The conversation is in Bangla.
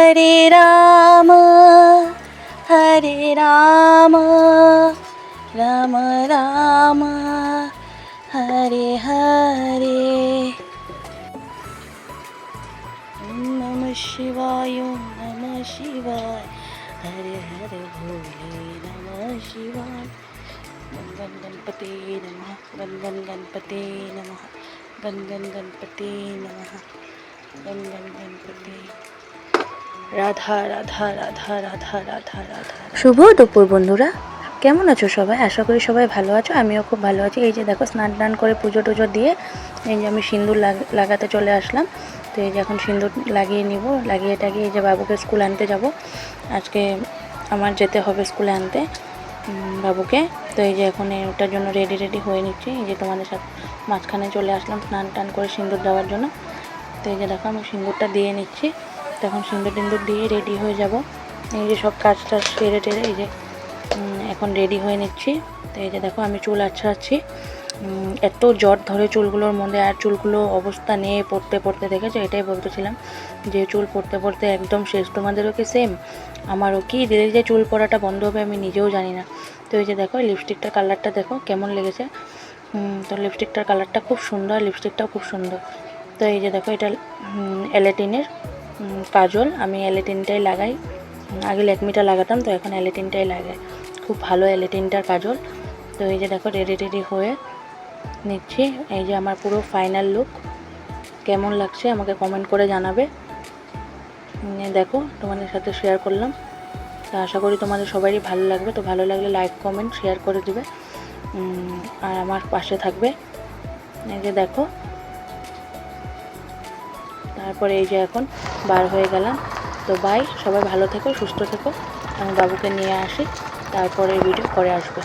हरे राम राम राम हरे हरे। ओम नमः शिवाय ओम नमः शिवाय हरे हरे भोले नमः शिवाय। गण गण गणपते नमः गण गण गणपते नमः गण गण गणपते नमः गण गण गणपते। রাধা রাধা রাধা রাধা রাধা রাধা। শুভ দুপুর বন্ধুরা, কেমন আছো সবাই? আশা করি সবাই ভালো আছো, আমিও খুব ভালো আছি। এই যে দেখো স্নান টান করে পুজো টুজো দিয়ে এই যে আমি সিঁদুর লাগাতে চলে আসলাম। তো এই যে এখন সিঁদুর লাগিয়ে নিব, লাগিয়ে টাগিয়ে এই যে বাবুকে স্কুল আনতে যাব। আজকে আমার যেতে হবে স্কুলে আনতে বাবুকে। তো এই যে এখন ওটার জন্য রেডি হয়ে নিচ্ছি। এই যে তোমাদের সাথে মাঝখানে চলে আসলাম স্নান টান করে সিঁদুর দেওয়ার জন্য। তো এই যে দেখো আমি সিঁদুরটা দিয়ে নিচ্ছি। তখন সিঁদুর টিন্দুর দিয়ে রেডি হয়ে যাব। এই যে সব কাজ টাজ সেরে টেরে এই যে এখন রেডি হয়ে নিচ্ছি। তো এই যে দেখো আমি চুল আঁচড়াচ্ছি। এত জট ধরে চুলগুলোর মধ্যে, আর চুলগুলো অবস্থা নিয়ে পড়তে দেখেছো, এটাই বলতেছিলাম যে চুল পড়তে একদম শেষ। তোমাদেরও কি সেম? আমারও কি ধীরে ধীরে চুল পড়াটা বন্ধ হবে আমি নিজেও জানি না। তো এই যে দেখো লিপস্টিকটার কালারটা দেখো কেমন লেগেছে। তো লিপস্টিকটার কালারটা খুব সুন্দর, লিপস্টিকটাও খুব সুন্দর। তো এই যে দেখো এটা এলেটিনের কাজল। আমি এলেটিনটাই লাগাই, আগে ল্যাকমিটা লাগাতাম, তো এখন এলেটিনটাই লাগাই। খুব ভালো এলেটিনটার কাজল। তো এই যে দেখো রেডি হয়ে নিচ্ছি। এই যে আমার পুরো ফাইনাল লুক কেমন লাগছে আমাকে কমেন্ট করে জানাবে। দেখো তোমাদের সাথে শেয়ার করলাম, তো আশা করি তোমাদের সবারই ভালো লাগবে। তো ভালো লাগলে লাইক কমেন্ট শেয়ার করে দিবে আর আমার পাশে থাকবে। এই যে দেখো তারপরে এই যে এখন বার হয়ে গেলাম। তো বাই, সবাই ভালো থেকো, সুস্থ থেকো। আমি বাবুকে নিয়ে আসি, তারপরে ভিডিও করে আসবে।